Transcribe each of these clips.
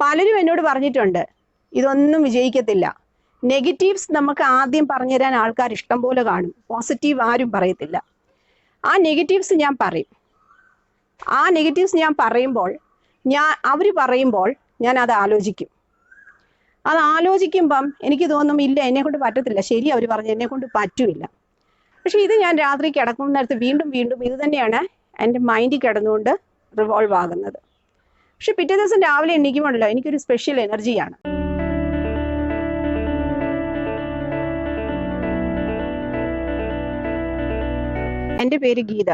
പലരും എന്നോട് പറഞ്ഞിട്ടുണ്ട് ഇതൊന്നും വിജയിക്കത്തില്ല. നെഗറ്റീവ്സ് നമുക്ക് ആദ്യം പറഞ്ഞു തരാൻ ആൾക്കാർ ഇഷ്ടം പോലെ കാണും, പോസിറ്റീവ് ആരും പറയത്തില്ല. ആ നെഗറ്റീവ്സ് ഞാൻ പറയും. ആ നെഗറ്റീവ്സ് ഞാൻ പറയുമ്പോൾ അവർ പറയുമ്പോൾ ഞാൻ അത് ആലോചിക്കും. അത് ആലോചിക്കുമ്പം എനിക്ക് തോന്നും ഇല്ല, എന്നെക്കൊണ്ട് പറ്റത്തില്ല, ശരി അവർ പറഞ്ഞു, എന്നെക്കൊണ്ട് പറ്റുമില്ല. പക്ഷെ ഇത് ഞാൻ രാത്രി കിടക്കുന്ന നേരത്ത് വീണ്ടും വീണ്ടും ഇത് തന്നെയാണ് എൻ്റെ മൈൻഡിൽ കിടന്നുകൊണ്ട് റിവോൾവ് ആകുന്നത്. പക്ഷെ പിറ്റേ ദിവസം രാവിലെ എണീക്കുമ്പോഴല്ലോ എനിക്കൊരു സ്പെഷ്യൽ എനർജിയാണ്. എൻ്റെ പേര് ഗീത.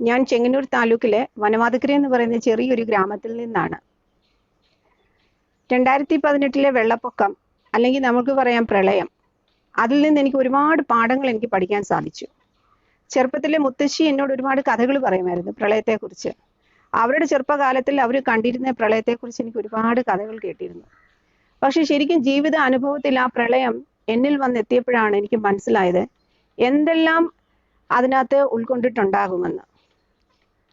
ഞാൻ ചെങ്ങന്നൂർ താലൂക്കിലെ വനവാതുക്കര എന്ന് പറയുന്ന ചെറിയൊരു ഗ്രാമത്തിൽ നിന്നാണ്. 2018 വെള്ളപ്പൊക്കം, അല്ലെങ്കിൽ നമുക്ക് പറയാം പ്രളയം, അതിൽ നിന്ന് എനിക്ക് ഒരുപാട് പാഠങ്ങൾ എനിക്ക് പഠിക്കാൻ സാധിച്ചു. ചെറുപ്പത്തിലെ മുത്തശ്ശി എന്നോട് ഒരുപാട് കഥകൾ പറയുമായിരുന്നു പ്രളയത്തെക്കുറിച്ച്. അവരുടെ ചെറുപ്പകാലത്തിൽ അവർ കണ്ടിരുന്ന പ്രളയത്തെക്കുറിച്ച് എനിക്ക് ഒരുപാട് കഥകൾ കേട്ടിരുന്നു. പക്ഷെ ശരിക്കും ജീവിത അനുഭവത്തിൽ ആ പ്രളയം എന്നിൽ വന്നെത്തിയപ്പോഴാണ് എനിക്ക് മനസ്സിലായത് എന്തെല്ലാം അതിനകത്ത് ഉൾക്കൊണ്ടിട്ടുണ്ടാകുമെന്ന്.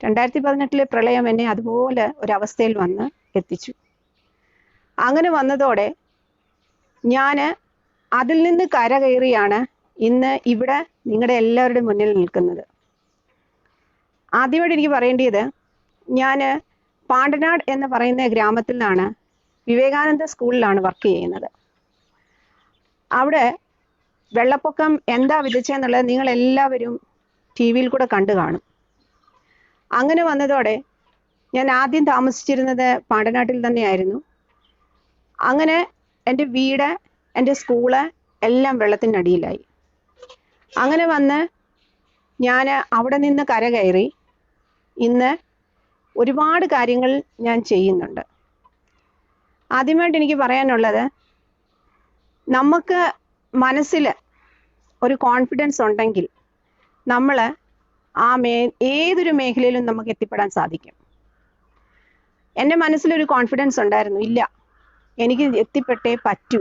2018 പ്രളയം എന്നെ അതുപോലെ ഒരവസ്ഥയിൽ വന്ന് എത്തിച്ചു. അങ്ങനെ വന്നതോടെ ഞാൻ അതിൽ നിന്ന് കരകയറിയാണ് ഇന്ന് ഇവിടെ നിങ്ങളുടെ എല്ലാവരുടെയും മുന്നിൽ നിൽക്കുന്നത്. ആദ്യമായിട്ട് എനിക്ക് പറയേണ്ടത്, ഞാൻ പാണ്ടനാട് എന്ന് പറയുന്ന ഗ്രാമത്തിൽ നിന്നാണ്, വിവേകാനന്ദ സ്കൂളിലാണ് വർക്ക് ചെയ്യുന്നത്. അവിടെ വെള്ളപ്പൊക്കം എന്താ വിധിച്ചെന്നുള്ളത് നിങ്ങൾ എല്ലാവരും TV കൂടെ കണ്ടു കാണും. അങ്ങനെ വന്നതോടെ ഞാൻ ആദ്യം താമസിച്ചിരുന്നത് പാണ്ടനാട്ടിൽ തന്നെയായിരുന്നു. അങ്ങനെ എൻ്റെ വീട്, എൻ്റെ സ്കൂള് എല്ലാം വെള്ളത്തിനടിയിലായി. അങ്ങനെ വന്ന് ഞാൻ അവിടെ നിന്ന് കരകയറി ഇന്ന് ഒരുപാട് കാര്യങ്ങൾ ഞാൻ ചെയ്യുന്നുണ്ട്. ആദ്യമായിട്ട് എനിക്ക് പറയാനുള്ളത്, നമുക്ക് മനസ്സിൽ ഒരു കോൺഫിഡൻസ് ഉണ്ടെങ്കിൽ നമ്മൾ ഏതൊരു മേഖലയിലും നമുക്ക് എത്തിപ്പെടാൻ സാധിക്കും. എൻ്റെ മനസ്സിലൊരു കോൺഫിഡൻസ് ഉണ്ടായിരുന്നു, ഇല്ല എനിക്ക് എത്തിപ്പെട്ടേ പറ്റൂ.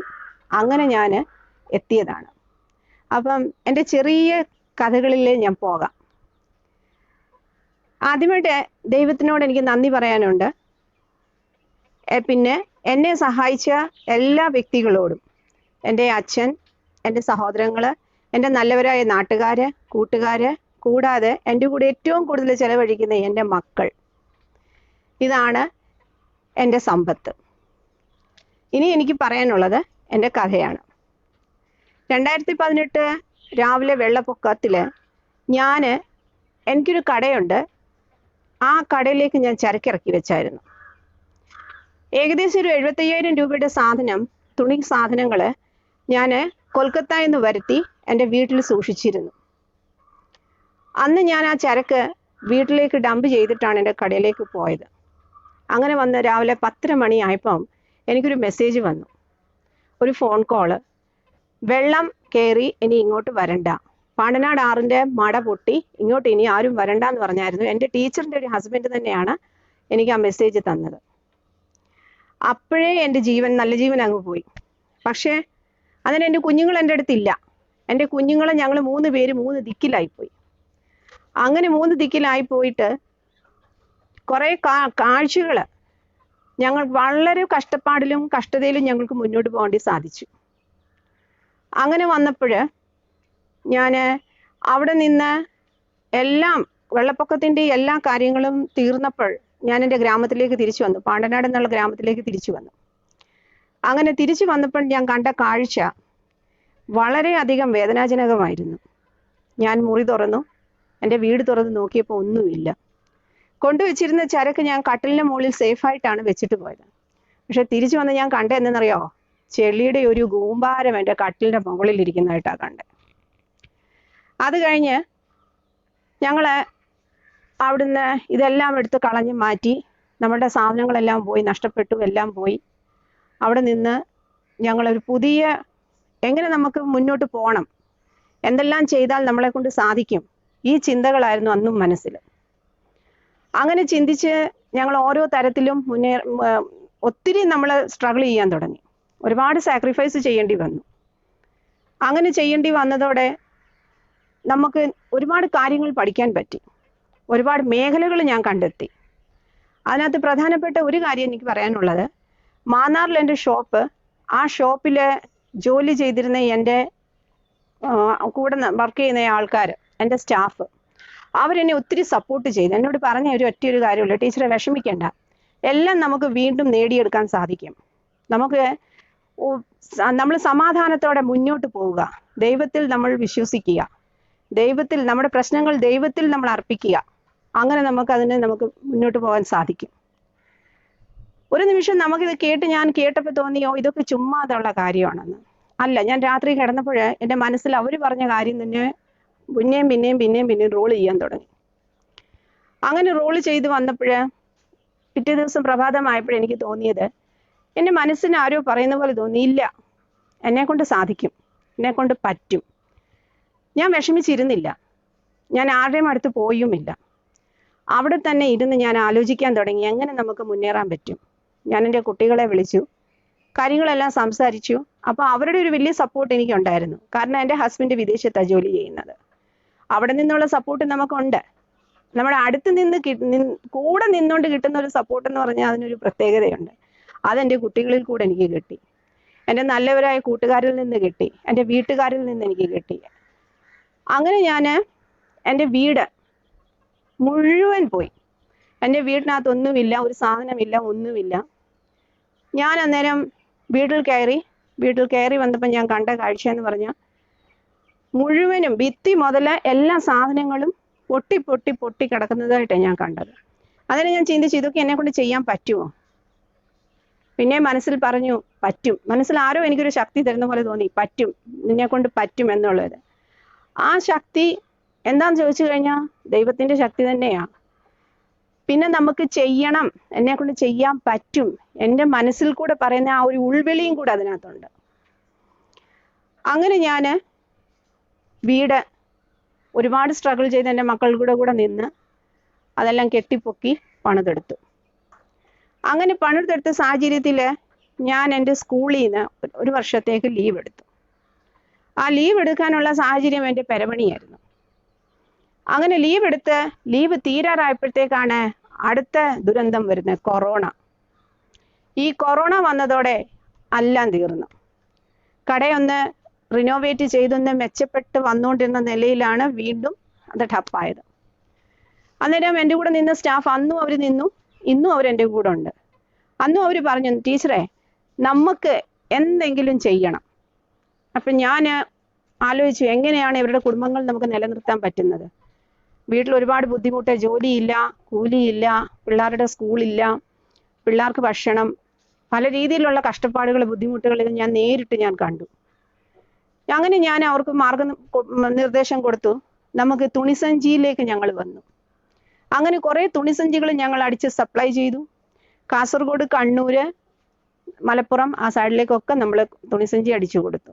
അങ്ങനെ ഞാൻ എത്തിയതാണ്. അപ്പം എൻ്റെ ചെറിയ കഥകളിൽ ഞാൻ പോകാം. ആദ്യമായിട്ട് ദൈവത്തിനോട് എനിക്ക് നന്ദി പറയാനുണ്ട്. പിന്നെ എന്നെ സഹായിച്ച എല്ലാ വ്യക്തികളോടും, എൻ്റെ അച്ഛൻ, എൻ്റെ സഹോദരങ്ങൾ, എൻ്റെ നല്ലവരായ നാട്ടുകാർ, കൂട്ടുകാർ, കൂടാതെ എൻ്റെ കൂടെ ഏറ്റവും കൂടുതൽ ചെലവഴിക്കുന്ന എൻ്റെ മക്കൾ. ഇതാണ് എൻ്റെ സമ്പത്ത്. ഇനി എനിക്ക് പറയാനുള്ളത് എൻ്റെ കഥയാണ്. 2018 രാവിലെ വെള്ളപ്പൊക്കത്തിൽ എനിക്കൊരു കടയുണ്ട്. ആ കടയിലേക്ക് ഞാൻ ചരക്കിറക്കി വെച്ചായിരുന്നു. ഏകദേശം ഒരു 75,000 രൂപയുടെ തുണി സാധനങ്ങൾ ഞാൻ കൊൽക്കത്തയിൽ നിന്ന് വരുത്തി എൻ്റെ വീട്ടിൽ സൂക്ഷിച്ചിരുന്നു. അന്ന് ഞാൻ ആ ചരക്ക് വീട്ടിലേക്ക് ഡംപ് ചെയ്തിട്ടാണ് എൻ്റെ കടയിലേക്ക് പോയത്. അങ്ങനെ വന്ന് രാവിലെ 10 മണിയായപ്പം എനിക്കൊരു മെസ്സേജ് വന്നു, ഒരു ഫോൺ കോള്. വെള്ളം കയറി, ഇനി ഇങ്ങോട്ട് വരണ്ട, പാണ്ടനാട് ആറിൻ്റെ മട പൊട്ടി, ഇങ്ങോട്ട് ഇനി ആരും വരണ്ട എന്ന് പറഞ്ഞായിരുന്നു. എൻ്റെ ടീച്ചറിൻ്റെ ഒരു ഹസ്ബൻഡ് തന്നെയാണ് എനിക്ക് ആ മെസ്സേജ് തന്നത്. അപ്പോഴേ എൻ്റെ നല്ല ജീവൻ അങ്ങ് പോയി. പക്ഷേ അതിന് എൻ്റെ കുഞ്ഞുങ്ങൾ എൻ്റെ അടുത്തില്ല. എൻ്റെ കുഞ്ഞുങ്ങളെ ഞങ്ങൾ 3 പേര് 3 ദിക്കിലായിപ്പോയി. അങ്ങനെ 3 ദിക്കിലായി പോയിട്ട് കുറേ കാഴ്ചകൾ ഞങ്ങൾ വളരെ കഷ്ടപ്പാടിലും കഷ്ടതയിലും ഞങ്ങൾക്ക് മുന്നോട്ട് പോകേണ്ടി സാധിച്ചു. അങ്ങനെ വന്നപ്പോൾ ഞാൻ അവിടെ നിന്ന് എല്ലാം വെള്ളപ്പൊക്കത്തിൻ്റെ എല്ലാ കാര്യങ്ങളും തീർന്നപ്പോൾ ഞാൻ എൻ്റെ ഗ്രാമത്തിലേക്ക് തിരിച്ചു വന്നു. പാണ്ടനാട് എന്നുള്ള ഗ്രാമത്തിലേക്ക് തിരിച്ചു വന്നു. അങ്ങനെ തിരിച്ചു വന്നപ്പോൾ ഞാൻ കണ്ട കാഴ്ച വളരെയധികം വേദനാജനകമായിരുന്നു. ഞാൻ മുറി തുറന്നു, എൻ്റെ വീട് തുറന്ന് നോക്കിയപ്പോൾ ഒന്നുമില്ല. കൊണ്ടുവച്ചിരുന്ന ചരക്ക് ഞാൻ കട്ടിലിൻ്റെ മുകളിൽ സേഫായിട്ടാണ് വെച്ചിട്ട് പോയത്. പക്ഷെ തിരിച്ചു വന്ന് ഞാൻ കണ്ടതെന്നറിയോ, ചെളിയുടെ ഒരു കൂമ്പാരം എൻ്റെ കട്ടിലിൻ്റെ മുകളിൽ ഇരിക്കുന്നതായിട്ടാണ് കണ്ടത്. അത് കഴിഞ്ഞ് ഞങ്ങൾ അവിടുന്ന് ഇതെല്ലാം എടുത്ത് കളഞ്ഞ് മാറ്റി. നമ്മളുടെ സാധനങ്ങളെല്ലാം പോയി, നഷ്ടപ്പെട്ടു, എല്ലാം പോയി. അവിടെ നിന്ന് ഞങ്ങളൊരു പുതിയ, എങ്ങനെ നമുക്ക് മുന്നോട്ട് പോകണം, എന്തെല്ലാം ചെയ്താൽ നമ്മളെ കൊണ്ട് സാധിക്കും, ഈ ചിന്തകളായിരുന്നു അന്നും മനസ്സിൽ. അങ്ങനെ ചിന്തിച്ച് ഞങ്ങൾ ഓരോ തരത്തിലും ഒത്തിരി നമ്മൾ സ്ട്രഗിൾ ചെയ്യാൻ തുടങ്ങി. ഒരുപാട് സാക്രിഫൈസ് ചെയ്യേണ്ടി വന്നു. അങ്ങനെ ചെയ്യേണ്ടി വന്നതോടെ നമുക്ക് ഒരുപാട് കാര്യങ്ങൾ പഠിക്കാൻ പറ്റി. ഒരുപാട് മേഖലകൾ ഞാൻ കണ്ടെത്തി. അതിനകത്ത് പ്രധാനപ്പെട്ട ഒരു കാര്യം എനിക്ക് പറയാനുള്ളത്, മാന്നാറിൽ എൻ്റെ ഷോപ്പ്. ആ ഷോപ്പിൽ ജോലി ചെയ്തിരുന്ന എൻ്റെ കൂടെ വർക്ക് ചെയ്യുന്ന ആൾക്കാർ, എൻ്റെ സ്റ്റാഫ്, അവരെന്നെ ഒത്തിരി സപ്പോർട്ട് ചെയ്തു. എന്നോട് പറഞ്ഞ ഒറ്റയൊരു കാര്യമുള്ളൂ, ടീച്ചറെ വിഷമിക്കേണ്ട, എല്ലാം നമുക്ക് വീണ്ടും നേടിയെടുക്കാൻ സാധിക്കും. നമുക്ക് നമ്മൾ സമാധാനത്തോടെ മുന്നോട്ട് പോവുക, ദൈവത്തിൽ നമ്മൾ വിശ്വസിക്കുക, ദൈവത്തിൽ നമ്മുടെ പ്രശ്നങ്ങൾ ദൈവത്തിൽ നമ്മൾ അർപ്പിക്കുക. അങ്ങനെ നമുക്ക് മുന്നോട്ട് പോകാൻ സാധിക്കും. ഒരു നിമിഷം നമുക്കിത് ഞാൻ കേട്ടപ്പോൾ തോന്നിയോ ഇതൊക്കെ ചുമ്മാതുള്ള കാര്യമാണെന്ന്. അല്ല, ഞാൻ രാത്രി കിടന്നപ്പോൾ എൻ്റെ മനസ്സിൽ അവർ പറഞ്ഞ കാര്യം തന്നെ പിന്നെയും റോൾ ചെയ്യാൻ തുടങ്ങി. അങ്ങനെ റോൾ ചെയ്ത് വന്നപ്പോൾ പിറ്റേ ദിവസം പ്രഭാതമായപ്പോൾ എനിക്ക് തോന്നിയത്, എൻ്റെ മനസ്സിന് ആരോ പറയുന്ന പോലെ തോന്നി, ഇല്ല, എന്നെക്കൊണ്ട് സാധിക്കും, എന്നെക്കൊണ്ട് പറ്റും. ഞാൻ വിഷമിച്ചിരുന്നില്ല, ഞാൻ ആരുടെയും അടുത്ത് പോയുമില്ല. അവിടെ തന്നെ ഇരുന്ന് ഞാൻ ആലോചിക്കാൻ തുടങ്ങി എങ്ങനെ നമുക്ക് മുന്നേറാൻ പറ്റും. ഞാൻ എൻ്റെ കുട്ടികളെ വിളിച്ചു, കാര്യങ്ങളെല്ലാം സംസാരിച്ചു. അപ്പോൾ അവരുടെ ഒരു വലിയ സപ്പോർട്ട് എനിക്കുണ്ടായിരുന്നു. കാരണം എൻ്റെ ഹസ്ബൻഡ് വിദേശത്താണ് ജോലി ചെയ്യുന്നത്. അവിടെ നിന്നുള്ള സപ്പോർട്ട് നമുക്കുണ്ട്. നമ്മുടെ അടുത്ത് കൂടെ നിന്നുകൊണ്ട് കിട്ടുന്ന ഒരു സപ്പോർട്ട് എന്ന് പറഞ്ഞാൽ അതിനൊരു പ്രത്യേകതയുണ്ട്. അതെൻ്റെ കുട്ടികളിൽ കൂടെ എനിക്ക് കിട്ടി, എൻ്റെ നല്ലവരായ കൂട്ടുകാരിൽ നിന്ന് കിട്ടി, എൻ്റെ വീട്ടുകാരിൽ നിന്ന് എനിക്ക് കിട്ടി. അങ്ങനെ ഞാൻ എൻ്റെ വീട് മുഴുവൻ പോയി. എൻ്റെ വീടിനകത്തൊന്നുമില്ല, ഒരു സാധനമില്ല, ഒന്നുമില്ല. ഞാൻ അന്നേരം വീട്ടിൽ കയറി വന്നപ്പോൾ ഞാൻ കണ്ട കാഴ്ച എന്ന് പറഞ്ഞാൽ മുഴുവനും ഭിത്തി മുതൽ എല്ലാ സാധനങ്ങളും പൊട്ടി കിടക്കുന്നതായിട്ടാണ് ഞാൻ കണ്ടത്. അതിന് ഞാൻ ചിന്തിച്ചു, ഇതൊക്കെ എന്നെ കൊണ്ട് ചെയ്യാൻ പറ്റുമോ? പിന്നെ മനസ്സിൽ പറഞ്ഞു പറ്റും. മനസ്സിൽ ആരോ എനിക്കൊരു ശക്തി തരുന്ന പോലെ തോന്നി, പറ്റും, നിന്നെ കൊണ്ട് പറ്റും എന്നുള്ളത്. ആ ശക്തി എന്താന്ന് ചോദിച്ചു കഴിഞ്ഞാൽ ദൈവത്തിൻ്റെ ശക്തി തന്നെയാണ്. പിന്നെ നമുക്ക് ചെയ്യണം, എന്നെ കൊണ്ട് ചെയ്യാൻ പറ്റും, എൻ്റെ മനസ്സിൽ കൂടെ പറയുന്ന ആ ഒരു ഉൾവിളിയും കൂടെ അതിനകത്തുണ്ട്. അങ്ങനെ ഞാൻ വീട് ഒരുപാട് സ്ട്രഗിൾ ചെയ്ത് എൻ്റെ മക്കളുടെ കൂടെ നിന്ന് അതെല്ലാം കെട്ടിപ്പൊക്കി പണിതെടുത്തു. അങ്ങനെ പണിതെടുത്ത സാഹചര്യത്തിൽ ഞാൻ എൻ്റെ സ്കൂളിൽ നിന്ന് ഒരു വർഷത്തേക്ക് ലീവ് എടുത്തു. ആ ലീവ് എടുക്കാനുള്ള സാഹചര്യം എൻ്റെ പെരപണിയായിരുന്നു. അങ്ങനെ ലീവ് തീരാറായപ്പോഴത്തേക്കാണ് അടുത്ത ദുരന്തം വരുന്നത്, കൊറോണ. ഈ കൊറോണ വന്നതോടെ എല്ലാം തീർന്നു. കടയൊന്ന് റിനോവേറ്റ് ചെയ്തൊന്ന് മെച്ചപ്പെട്ട് വന്നുകൊണ്ടിരുന്ന നിലയിലാണ് വീണ്ടും അത് ടപ്പായത്. അന്നേരം എൻ്റെ കൂടെ നിന്ന സ്റ്റാഫ് അന്നും അവർ നിന്നു, ഇന്നും അവരെൻ്റെ കൂടെ ഉണ്ട്. അന്നും അവർ പറഞ്ഞു, ടീച്ചറെ നമുക്ക് എന്തെങ്കിലും ചെയ്യണം. അപ്പം ഞാൻ ആലോചിച്ചു, എങ്ങനെയാണ് ഇവരുടെ കുടുംബങ്ങൾ നമുക്ക് നിലനിർത്താൻ പറ്റുന്നത്? വീട്ടിൽ ഒരുപാട് ബുദ്ധിമുട്ട്, ജോലിയില്ല, കൂലിയില്ല, പിള്ളേരുടെ സ്കൂളില്ല, പിള്ളേർക്ക് ഭക്ഷണം, പല രീതിയിലുള്ള കഷ്ടപ്പാടുകൾ, ബുദ്ധിമുട്ടുകൾ ഇത് നേരിട്ട് കണ്ടു. അങ്ങനെ ഞാൻ അവർക്ക് നിർദ്ദേശം കൊടുത്തു. നമുക്ക് തുണിസഞ്ചിയിലേക്ക് ഞങ്ങൾ വന്നു. അങ്ങനെ കുറേ തുണിസഞ്ചികൾ ഞങ്ങൾ അടിച്ച് സപ്ലൈ ചെയ്തു. കാസർഗോഡ്, കണ്ണൂര്, മലപ്പുറം ആ സൈഡിലേക്കൊക്കെ നമ്മൾ തുണിസഞ്ചി അടിച്ചു കൊടുത്തു.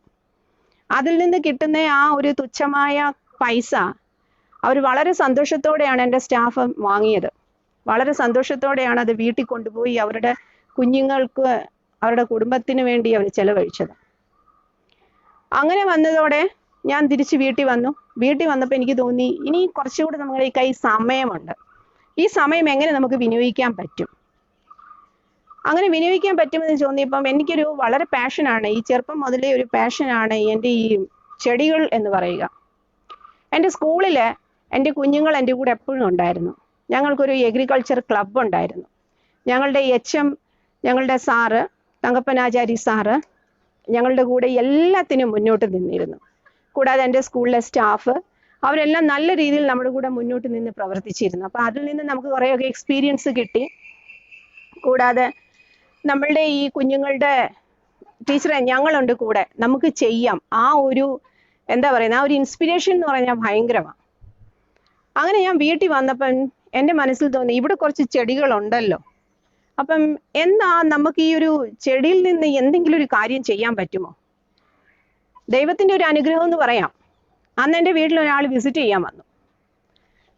അതിൽ നിന്ന് കിട്ടുന്ന ആ ഒരു തുച്ഛമായ പൈസ അവർ വളരെ സന്തോഷത്തോടെയാണ് എൻ്റെ സ്റ്റാഫ് വാങ്ങിയത്. വളരെ സന്തോഷത്തോടെയാണ് അത് വീട്ടിൽ കൊണ്ടുപോയി അവരുടെ കുഞ്ഞുങ്ങൾക്ക്, അവരുടെ കുടുംബത്തിന് വേണ്ടി അവർ ചെലവഴിച്ചത്. അങ്ങനെ വന്നതോടെ ഞാൻ തിരിച്ച് വീട്ടിൽ വന്നു. വീട്ടിൽ വന്നപ്പോൾ എനിക്ക് തോന്നി, ഇനി കുറച്ചുകൂടി നമ്മുടെ കൈ സമയമുണ്ട്. ഈ സമയം എങ്ങനെ നമുക്ക് വിനിയോഗിക്കാൻ പറ്റും? അങ്ങനെ വിനിയോഗിക്കാൻ പറ്റുമെന്ന് തോന്നിയപ്പം എനിക്കൊരു വളരെ പാഷനാണ്, ഈ ചെറുപ്പം മുതലേ ഒരു പാഷനാണ് എൻ്റെ ഈ ചെടികൾ എന്ന് പറയുക. എൻ്റെ സ്കൂളിൽ എൻ്റെ കുഞ്ഞുങ്ങൾ എൻ്റെ കൂടെ എപ്പോഴും ഉണ്ടായിരുന്നു. ഞങ്ങൾക്കൊരു എഗ്രികൾച്ചർ ക്ലബ്ബ് ഉണ്ടായിരുന്നു. ഞങ്ങളുടെ HM, ഞങ്ങളുടെ സാറ് തങ്കപ്പനാചാരി സാറ് ഞങ്ങളുടെ കൂടെ എല്ലാത്തിനും മുന്നോട്ട് നിന്നിരുന്നു. കൂടാതെ എൻ്റെ സ്കൂളിലെ സ്റ്റാഫ് അവരെല്ലാം നല്ല രീതിയിൽ നമ്മുടെ കൂടെ മുന്നോട്ട് നിന്ന് പ്രവർത്തിച്ചിരുന്നു. അപ്പോൾ അതിൽ നിന്ന് നമുക്ക് കുറേയൊക്കെ എക്സ്പീരിയൻസ് കിട്ടി. കൂടാതെ നമ്മളുടെ ഈ കുഞ്ഞുങ്ങളുടെ ടീച്ചറെ ഞങ്ങളുണ്ട് കൂടെ, നമുക്ക് ചെയ്യാം, ആ ഒരു എന്താ പറയുന്നത്, ആ ഒരു ഇൻസ്പിരേഷൻ എന്ന് പറഞ്ഞാൽ ഭയങ്കരമാണ്. അങ്ങനെ ഞാൻ വീട്ടിൽ വന്നപ്പം എൻ്റെ മനസ്സിൽ തോന്നി, ഇവിടെ കുറച്ച് ചെടികളുണ്ടല്ലോ, അപ്പം എന്താ നമുക്ക് ഈ ഒരു ചെടിയിൽ നിന്ന് എന്തെങ്കിലും ഒരു കാര്യം ചെയ്യാൻ പറ്റുമോ? ദൈവത്തിൻ്റെ ഒരു അനുഗ്രഹം എന്ന് പറയാം. അന്ന് എൻ്റെ വീട്ടിൽ ഒരാൾ വിസിറ്റ് ചെയ്യാൻ വന്നു.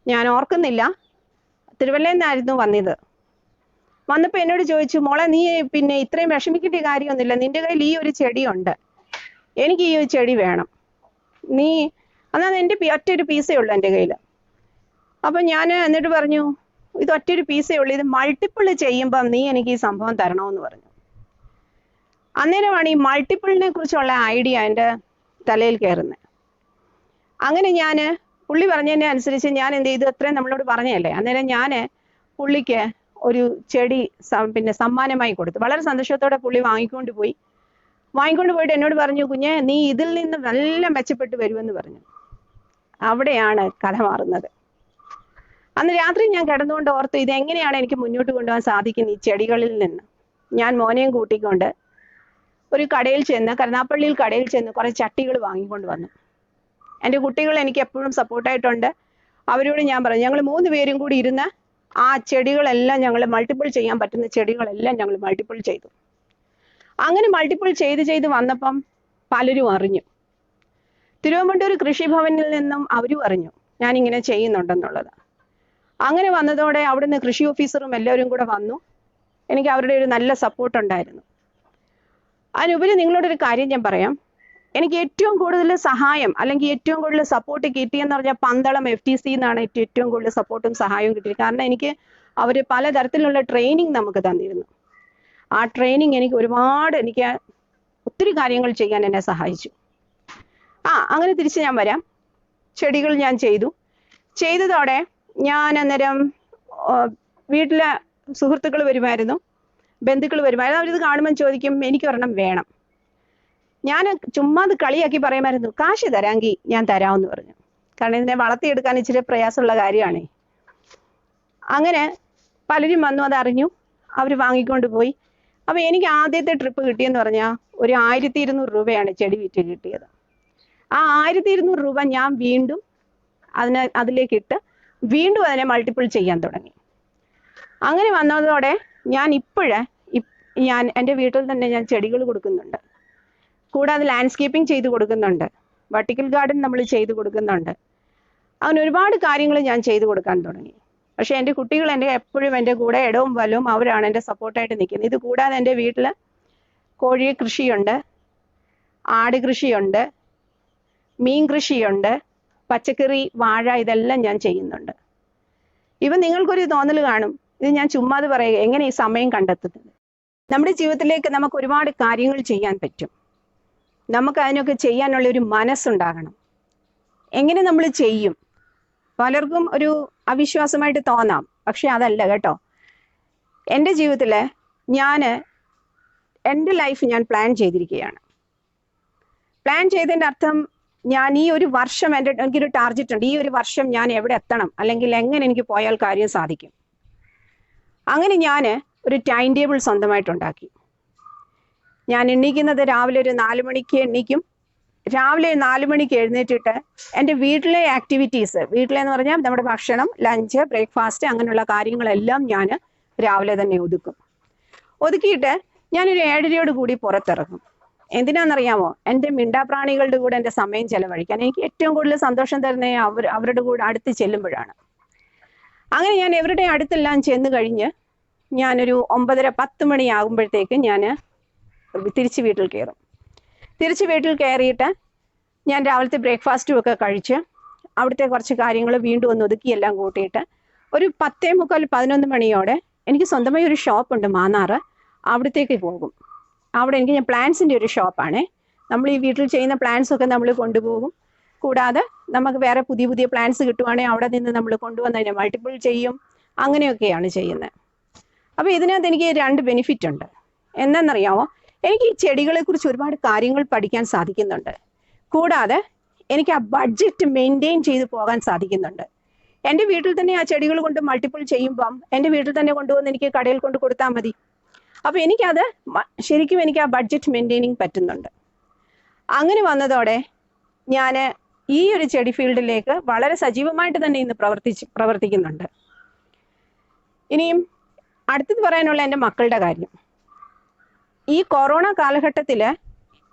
ഞാൻ ഓർക്കുന്നില്ല, തിരുവല്ലയിൽ നിന്നായിരുന്നു വന്നത്. വന്നപ്പോൾ എന്നോട് ചോദിച്ചു, മോളെ നീ പിന്നെ ഇത്രയും വിഷമിക്കേണ്ട കാര്യമൊന്നുമില്ല, നിന്റെ കയ്യിൽ ഈ ഒരു ചെടിയുണ്ട്, എനിക്ക് ഈ ഒരു ചെടി വേണം, നീ എന്നാൽ എൻ്റെ ഒറ്റൊരു പീസേ ഉള്ളൂ എൻ്റെ കയ്യിൽ. അപ്പം ഞാൻ എന്നിട്ട് പറഞ്ഞു, ഇത് ഒറ്റൊരു പീസേ ഉള്ളൂ, ഇത് മൾട്ടിപ്പിൾ ചെയ്യുമ്പം നീ എനിക്ക് ഈ സംഭവം തരണമെന്ന് പറഞ്ഞു. അന്നേരമാണ് ഈ മൾട്ടിപ്പിളിനെ കുറിച്ചുള്ള ഐഡിയ എൻ്റെ തലയിൽ കയറുന്നത്. അങ്ങനെ ഞാൻ പുള്ളി പറഞ്ഞതിനെ അനുസരിച്ച് ഞാൻ എന്ത് ചെയ്തു, അത്രയും നമ്മളോട് പറഞ്ഞതല്ലേ, അന്നേരം ഞാൻ പുള്ളിക്ക് ഒരു ചെടി പിന്നെ സമ്മാനമായി കൊടുത്തു. വളരെ സന്തോഷത്തോടെ പുള്ളി വാങ്ങിക്കൊണ്ട് പോയിട്ട് എന്നോട് പറഞ്ഞു, കുഞ്ഞെ നീ ഇതിൽ നിന്ന് നല്ല മെച്ചപ്പെട്ട് വരുമെന്ന് പറഞ്ഞു. അവിടെയാണ് കഥ മാറുന്നത്. അന്ന് രാത്രി ഞാൻ കിടന്നുകൊണ്ട് ഓർത്തു, ഇതെങ്ങനെയാണ് എനിക്ക് മുന്നോട്ട് കൊണ്ടുപോകാൻ സാധിക്കുന്നത് ഈ ചെടികളിൽ നിന്ന്. ഞാൻ മോനെയും കൂട്ടിക്കൊണ്ട് ഒരു കടയിൽ ചെന്ന്, കരുനാപ്പള്ളിയിൽ കടയിൽ ചെന്ന് കുറേ ചട്ടികൾ വാങ്ങിക്കൊണ്ട് വന്നു. എൻ്റെ കുട്ടികൾ എനിക്ക് എപ്പോഴും സപ്പോർട്ടായിട്ടുണ്ട്. അവരോട് ഞാൻ പറഞ്ഞു, ഞങ്ങൾ 3 പേരും കൂടി ഇരുന്ന് ആ ചെടികളെല്ലാം ഞങ്ങൾ മൾട്ടിപ്പിൾ ചെയ്യാൻ പറ്റുന്ന ചെടികളെല്ലാം ഞങ്ങൾ മൾട്ടിപ്പിൾ ചെയ്തു. അങ്ങനെ മൾട്ടിപ്പിൾ ചെയ്ത് വന്നപ്പം പലരും അറിഞ്ഞു. തിരുവനന്തപുരം കൃഷിഭവനിൽ നിന്നും അവരും അറിഞ്ഞു ഞാനിങ്ങനെ ചെയ്യുന്നുണ്ടെന്നുള്ളത്. അങ്ങനെ വന്നതോടെ അവിടുന്ന് കൃഷി ഓഫീസറും എല്ലാവരും കൂടെ വന്നു. എനിക്ക് അവരുടെ ഒരു നല്ല സപ്പോർട്ട് ഉണ്ടായിരുന്നു. അതിനുപരി നിങ്ങളോടൊരു കാര്യം ഞാൻ പറയാം, എനിക്ക് ഏറ്റവും കൂടുതൽ സഹായം അല്ലെങ്കിൽ ഏറ്റവും കൂടുതൽ സപ്പോർട്ട് കിട്ടിയെന്ന് പറഞ്ഞാൽ പന്തളം FTC എന്നാണ് ഏറ്റവും കൂടുതൽ സപ്പോർട്ടും സഹായവും കിട്ടിയത്. കാരണം എനിക്ക് അവർ പലതരത്തിലുള്ള ട്രെയിനിങ് നമുക്ക് തന്നിരുന്നു. ആ ട്രെയിനിങ് എനിക്ക് ഒത്തിരി കാര്യങ്ങൾ ചെയ്യാൻ എന്നെ സഹായിച്ചു. അങ്ങനെ തിരിച്ച് ഞാൻ വരാം. ചെടികൾ ഞാൻ ചെയ്തതോടെ ഞാൻ അന്നേരം വീട്ടിലെ സുഹൃത്തുക്കൾ വരുമായിരുന്നു, ബന്ധുക്കൾ വരുമായിരുന്നു. അവരിത് കാണുമ്പോൾ ചോദിക്കും, എനിക്കൊരെണ്ണം വേണം. ഞാൻ ചുമ്മാ അത് കളിയാക്കി പറയുമായിരുന്നു, കാശ് തരാമെങ്കിൽ ഞാൻ തരാമെന്ന് പറഞ്ഞു. കാരണം ഇതിനെ വളർത്തിയെടുക്കാൻ ഇച്ചിരി പ്രയാസമുള്ള കാര്യമാണ്. അങ്ങനെ പലരും വന്നു, അതറിഞ്ഞു, അവർ വാങ്ങിക്കൊണ്ട് പോയി. അപ്പോൾ എനിക്ക് ആദ്യത്തെ ട്രിപ്പ് കിട്ടിയെന്ന് പറഞ്ഞാൽ ഒരു 1200 രൂപയാണ് ചെടി വിറ്റ് കിട്ടിയത്. ആ 1200 രൂപ ഞാൻ വീണ്ടും അതിലേക്കിട്ട് വീണ്ടും അതിനെ മൾട്ടിപ്പിൾ ചെയ്യാൻ തുടങ്ങി. അങ്ങനെ വന്നതോടെ ഞാൻ എൻ്റെ വീട്ടിൽ തന്നെ ഞാൻ ചെടികൾ കൊടുക്കുന്നുണ്ട്. കൂടാതെ ലാൻഡ്സ്കേപ്പിംഗ് ചെയ്ത് കൊടുക്കുന്നുണ്ട്, വെർട്ടിക്കൽ ഗാർഡൻ നമ്മൾ ചെയ്ത് കൊടുക്കുന്നുണ്ട്. അങ്ങനെ ഒരുപാട് കാര്യങ്ങൾ ഞാൻ ചെയ്തു കൊടുക്കാൻ തുടങ്ങി. പക്ഷെ എൻ്റെ കുട്ടികൾ എപ്പോഴും എൻ്റെ കൂടെ ഇടവും വലവും അവരാണ് എൻ്റെ സപ്പോർട്ടായിട്ട് നിൽക്കുന്നത്. ഇത് കൂടാതെ എൻ്റെ വീട്ടിൽ കോഴി കൃഷിയുണ്ട്, ആട് കൃഷിയുണ്ട്, മീൻ കൃഷിയുണ്ട്, പച്ചക്കറി, വാഴ, ഇതെല്ലാം ഞാൻ ചെയ്യുന്നുണ്ട്. ഇവൻ നിങ്ങൾക്കൊരു തോന്നൽ കാണും, ഇത് ഞാൻ ചുമ്മാതെ പറയുക, എങ്ങനെ ഈ സമയം കണ്ടെത്തുന്നത്? നമ്മുടെ ജീവിതത്തിലേക്ക് നമുക്ക് ഒരുപാട് കാര്യങ്ങൾ ചെയ്യാൻ പറ്റും. നമുക്ക് അതിനൊക്കെ ചെയ്യാനുള്ള ഒരു മനസ്സുണ്ടാകണം. എങ്ങനെ നമ്മൾ ചെയ്യും? പലർക്കും ഒരു അവിശ്വാസമായിട്ട് തോന്നാം, പക്ഷെ അതല്ല കേട്ടോ. എൻ്റെ ജീവിതത്തിൽ എൻ്റെ ലൈഫ് ഞാൻ പ്ലാൻ ചെയ്തിരിക്കുകയാണ്. പ്ലാൻ ചെയ്തതിൻ്റെ അർത്ഥം, ഞാൻ ഈ ഒരു വർഷം എനിക്കൊരു ടാർഗറ്റ് ഉണ്ട്. ഈ ഒരു വർഷം ഞാൻ എവിടെ എത്തണം, അല്ലെങ്കിൽ എങ്ങനെ എനിക്ക് പോയാൽ കാര്യം സാധിക്കും. അങ്ങനെ ഞാൻ ഒരു ടൈം ടേബിൾ സ്വന്തമായിട്ടുണ്ടാക്കി. ഞാൻ എണീക്കുന്നത് രാവിലെ ഒരു 4 മണിക്ക് എണീക്കും. രാവിലെ 4 മണിക്ക് എഴുന്നേറ്റിട്ട് എൻ്റെ വീട്ടിലെ ആക്ടിവിറ്റീസ്, വീട്ടിലെന്ന് പറഞ്ഞാൽ നമ്മുടെ ഭക്ഷണം, ലഞ്ച്, ബ്രേക്ക്ഫാസ്റ്റ്, അങ്ങനെയുള്ള കാര്യങ്ങളെല്ലാം ഞാൻ രാവിലെ തന്നെ ഒതുക്കിയിട്ട് ഞാനൊരു 7:30 കൂടി പുറത്തിറങ്ങും. എന്തിനാണെന്നറിയാമോ? എൻ്റെ മിണ്ടാപ്രാണികളുടെ കൂടെ എൻ്റെ സമയം ചെലവഴിക്കാൻ എനിക്ക് ഏറ്റവും കൂടുതൽ സന്തോഷം തരുന്നത് അവരുടെ കൂടെ അടുത്ത് ചെല്ലുമ്പോഴാണ്. അങ്ങനെ ഞാൻ ഇവരുടെ അടുത്തെല്ലാം ചെന്ന് കഴിഞ്ഞ് ഞാനൊരു 9:30-10 മണിയാകുമ്പോഴത്തേക്ക് ഞാൻ തിരിച്ച് വീട്ടിൽ കയറും. തിരിച്ച് വീട്ടിൽ കയറിയിട്ട് ഞാൻ രാവിലത്തെ ബ്രേക്ക്ഫാസ്റ്റും ഒക്കെ കഴിച്ച് അവിടുത്തെ കുറച്ച് കാര്യങ്ങൾ വീണ്ടും ഒന്ന് ഒതുക്കി എല്ലാം കൂട്ടിയിട്ട് ഒരു 10:45-11 മണിയോടെ എനിക്ക് സ്വന്തമായി ഒരു ഷോപ്പുണ്ട് മാന്നാറ്, അവിടത്തേക്ക് പോകും. അവിടെ ഞാൻ പ്ലാന്റ്സിൻ്റെ ഒരു ഷോപ്പാണ്. നമ്മൾ ഈ വീട്ടിൽ ചെയ്യുന്ന പ്ലാന്റ്സ് ഒക്കെ നമ്മൾ കൊണ്ടുപോകും. കൂടാതെ നമുക്ക് വേറെ പുതിയ പ്ലാന്റ്സ് കിട്ടുവാണെങ്കിൽ അവിടെ നിന്ന് നമ്മൾ കൊണ്ടുവന്നതിനെ മൾട്ടിപ്പിൾ ചെയ്യും. അങ്ങനെയൊക്കെയാണ് ചെയ്യുന്നത്. അപ്പോൾ ഇതിനകത്ത് എനിക്ക് 2 ബെനിഫിറ്റ് ഉണ്ട്. എന്താണെന്നറിയാമോ? എനിക്ക് ഈ ചെടികളെ കുറിച്ച് ഒരുപാട് കാര്യങ്ങൾ പഠിക്കാൻ സാധിക്കുന്നുണ്ട്. കൂടാതെ എനിക്ക് ആ ബഡ്ജറ്റ് മെയിൻറ്റെയിൻ ചെയ്ത് പോകാൻ സാധിക്കുന്നുണ്ട്. എൻ്റെ വീട്ടിൽ തന്നെ ആ ചെടികൾ കൊണ്ട് മൾട്ടിപ്പിൾ ചെയ്യുമ്പം എൻ്റെ വീട്ടിൽ തന്നെ കൊണ്ടുവന്ന് എനിക്ക് കടയിൽ കൊണ്ട് കൊടുത്താൽ മതി. അപ്പോൾ ശരിക്കും എനിക്ക് ആ ബഡ്ജറ്റ് മെയിൻറ്റെയിനിങ് പറ്റുന്നുണ്ട്. അങ്ങനെ വന്നതോടെ ഞാൻ ഈ ഒരു ചെടി ഫീൽഡിലേക്ക് വളരെ സജീവമായിട്ട് തന്നെ ഇന്ന് പ്രവർത്തിക്കുന്നുണ്ട്. ഇനിയും അടുത്തത് പറയാനുള്ള എൻ്റെ മക്കളുടെ കാര്യം. ഈ കൊറോണ കാലഘട്ടത്തിൽ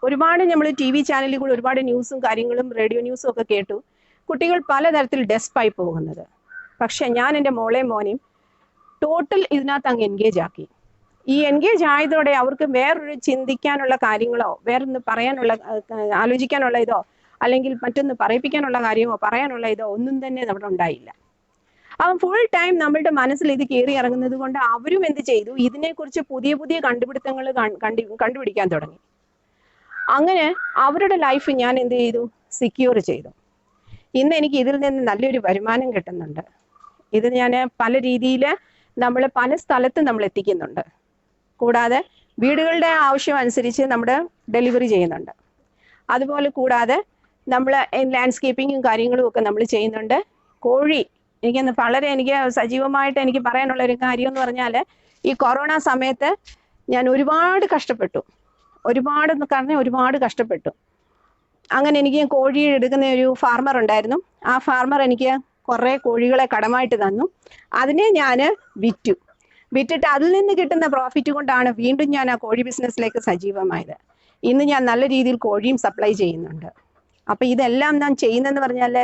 ഒരുപാട് നമ്മൾ TV ചാനലിൽ കൂടി ഒരുപാട് ന്യൂസും കാര്യങ്ങളും റേഡിയോ ന്യൂസും ഒക്കെ കേട്ടു. കുട്ടികൾ പലതരത്തിൽ ഡെസ്പായി പോകുന്നത്. പക്ഷെ ഞാൻ എൻ്റെ മോനെയും ടോട്ടൽ ഇതിനകത്ത് അങ്ങ് എൻഗേജ് ആക്കി. ഈ എൻഗേജ് ആയതോടെ അവർക്ക് വേറൊരു ചിന്തിക്കാനുള്ള കാര്യങ്ങളോ, വേറൊന്ന് ആലോചിക്കാനുള്ള ഇതോ, അല്ലെങ്കിൽ മറ്റൊന്ന് പറയിപ്പിക്കാനുള്ള കാര്യമോ പറയാനുള്ള ഇതോ ഒന്നും തന്നെ അവിടെ ഉണ്ടായില്ല. അവൻ ഫുൾ ടൈം നമ്മളുടെ മനസ്സിൽ ഇത് കയറി ഇറങ്ങുന്നത് കൊണ്ട് അവരും എന്ത് ചെയ്തു, ഇതിനെക്കുറിച്ച് പുതിയ പുതിയ കണ്ടുപിടുത്തങ്ങൾ കണ്ടുപിടിക്കാൻ തുടങ്ങി. അങ്ങനെ അവരുടെ ലൈഫ് ഞാൻ എന്ത് ചെയ്തു, സെക്യൂർ ചെയ്തു. ഇന്ന് എനിക്ക് ഇതിൽ നിന്ന് നല്ലൊരു വരുമാനം കിട്ടുന്നുണ്ട്. ഇത് ഞാൻ പല രീതിയിൽ നമ്മൾ പല സ്ഥലത്ത് നമ്മൾ എത്തിക്കുന്നുണ്ട്. കൂടാതെ വീടുകളുടെ ആവശ്യം അനുസരിച്ച് നമ്മുടെ ഡെലിവറി ചെയ്യുന്നുണ്ട്. അതുപോലെ കൂടാതെ നമ്മൾ ലാൻഡ്സ്കേപ്പിങ്ങും കാര്യങ്ങളും ഒക്കെ നമ്മൾ ചെയ്യുന്നുണ്ട്. കോഴി എനിക്ക് സജീവമായിട്ട് എനിക്ക് പറയാനുള്ള ഒരു കാര്യം എന്ന് പറഞ്ഞാൽ, ഈ കൊറോണ സമയത്ത് ഞാൻ ഒരുപാട് കഷ്ടപ്പെട്ടു. ഒരുപാട് കഷ്ടപ്പെട്ടു. അങ്ങനെ എനിക്ക് കോഴി എടുക്കുന്ന ഒരു ഫാർമർ ഉണ്ടായിരുന്നു. ആ ഫാർമർ എനിക്ക് കുറേ കോഴികളെ കടമായിട്ട് തന്നു. അതിനെ ഞാൻ വിറ്റിട്ട് അതിൽ നിന്ന് കിട്ടുന്ന പ്രോഫിറ്റ് കൊണ്ടാണ് വീണ്ടും ഞാൻ ആ കോഴി ബിസിനസ്സിലേക്ക് സജീവമായത്. ഇന്ന് ഞാൻ നല്ല രീതിയിൽ കോഴിയും സപ്ലൈ ചെയ്യുന്നുണ്ട്. അപ്പം ഇതെല്ലാം ഞാൻ ചെയ്യുന്നതെന്ന് പറഞ്ഞാൽ,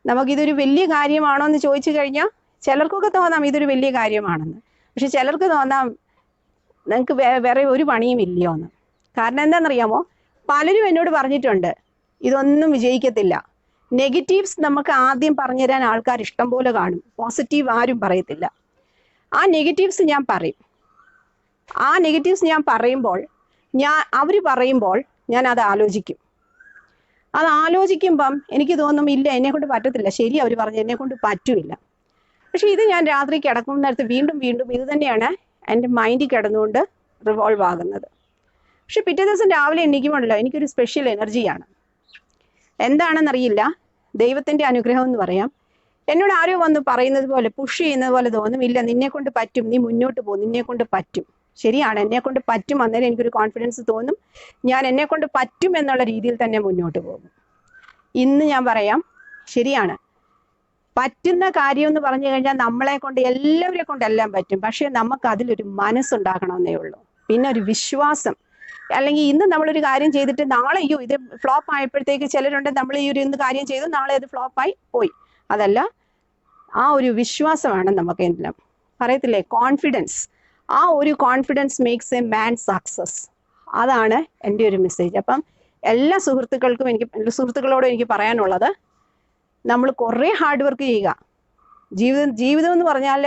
നമുക്കിതൊരു വലിയ കാര്യമാണോ എന്ന് ചോദിച്ചു കഴിഞ്ഞാൽ ചിലർക്കൊക്കെ തോന്നാം ഇതൊരു വലിയ കാര്യമാണെന്ന്. പക്ഷെ ചിലർക്ക് തോന്നാം നിങ്ങൾക്ക് വേറെ ഒരു പണിയും ഇല്ലയോ എന്ന്. കാരണം എന്താണെന്നറിയാമോ, പലരും എന്നോട് പറഞ്ഞിട്ടുണ്ട് ഇതൊന്നും വിജയിക്കത്തില്ല. നെഗറ്റീവ്സ് നമുക്ക് ആദ്യം പറഞ്ഞു തരാൻ ആൾക്കാർ ഇഷ്ടം പോലെ കാണും, പോസിറ്റീവ് ആരും പറയത്തില്ല. ആ നെഗറ്റീവ്സ് ഞാൻ പറയും. ആ നെഗറ്റീവ്സ് ഞാൻ പറയുമ്പോൾ അവർ പറയുമ്പോൾ ഞാൻ അത് ആലോചിക്കും. അത് ആലോചിക്കുമ്പം എനിക്ക് തോന്നും ഇല്ല, എന്നെക്കൊണ്ട് പറ്റത്തില്ല, ശരി അവർ പറഞ്ഞു, എന്നെക്കൊണ്ട് പറ്റുമില്ല. പക്ഷെ ഇത് ഞാൻ രാത്രി കിടക്കുന്ന നേരത്ത് വീണ്ടും വീണ്ടും ഇത് തന്നെയാണ് എൻ്റെ മൈൻഡിൽ കിടന്നുകൊണ്ട് റിവോൾവ് ആകുന്നത്. പക്ഷെ പിറ്റേ ദിവസം രാവിലെ എണീക്കുമ്പോഴല്ലോ എനിക്കൊരു സ്പെഷ്യൽ എനർജിയാണ്. എന്താണെന്നറിയില്ല, ദൈവത്തിൻ്റെ അനുഗ്രഹം എന്ന് പറയാം. എന്നോട് ആരോ വന്ന് പറയുന്നത് പോലെ, പുഷ് ചെയ്യുന്നത് പോലെ തോന്നും, ഇല്ല നിന്നെക്കൊണ്ട് പറ്റും, നീ മുന്നോട്ട് പോകും, നിന്നെക്കൊണ്ട് പറ്റും. ശരിയാണ്, എന്നെക്കൊണ്ട് പറ്റും. അന്നേരം എനിക്കൊരു കോൺഫിഡൻസ് തോന്നും, ഞാൻ എന്നെക്കൊണ്ട് പറ്റും എന്നുള്ള രീതിയിൽ തന്നെ മുന്നോട്ട് പോകും. ഇന്ന് ഞാൻ പറയാം, ശരിയാണ്, പറ്റുന്ന കാര്യം എന്ന് പറഞ്ഞു കഴിഞ്ഞാൽ നമ്മളെ കൊണ്ട് എല്ലാവരെ കൊണ്ടെല്ലാം പറ്റും. പക്ഷേ നമുക്ക് അതിലൊരു മനസ്സുണ്ടാക്കണമെന്നേ ഉള്ളൂ. പിന്നെ ഒരു വിശ്വാസം. അല്ലെങ്കിൽ ഇന്ന് നമ്മളൊരു കാര്യം ചെയ്തിട്ട് നാളെ ഇത് ഫ്ലോപ്പ് ആയപ്പോഴത്തേക്ക് ചിലരുണ്ട്, നമ്മൾ ഈ ഒരു ഇന്ന് കാര്യം ചെയ്തു നാളെ അത് ഫ്ലോപ്പായി പോയി. അതല്ല, ആ ഒരു വിശ്വാസമാണ് നമുക്ക് എല്ലാം. പറയത്തില്ലേ കോൺഫിഡൻസ്. ആ ഒരു confidence makes a man success. അതാണ് എൻ്റെ ഒരു മെസ്സേജ്. അപ്പം എല്ലാ സുഹൃത്തുക്കളോടും എനിക്ക് പറയാനുള്ളത്, നമ്മൾ കുറേ ഹാർഡ് വർക്ക് ചെയ്യുക. ജീവിതം എന്ന് പറഞ്ഞാൽ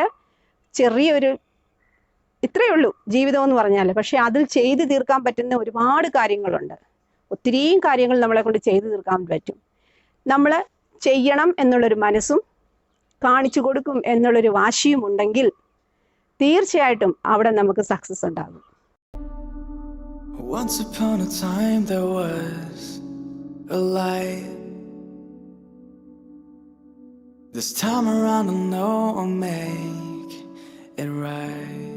ഇത്രയേ ഉള്ളൂ ജീവിതം എന്ന് പറഞ്ഞാൽ. പക്ഷെ അതിൽ ചെയ്തു തീർക്കാൻ പറ്റുന്ന ഒരുപാട് കാര്യങ്ങളുണ്ട്. ഒത്തിരിയും കാര്യങ്ങൾ നമ്മളെ കൊണ്ട് ചെയ്തു തീർക്കാൻ പറ്റും. നമ്മൾ ചെയ്യണം എന്നുള്ളൊരു മനസ്സും കാണിച്ചു കൊടുക്കും എന്നുള്ളൊരു വാശിയും ഉണ്ടെങ്കിൽ തീർച്ചയായിട്ടും അവിടെ നമുക്ക് സക്സസ് ഉണ്ടാകും. Once upon a time there was a light. This time around I know I'll make it right.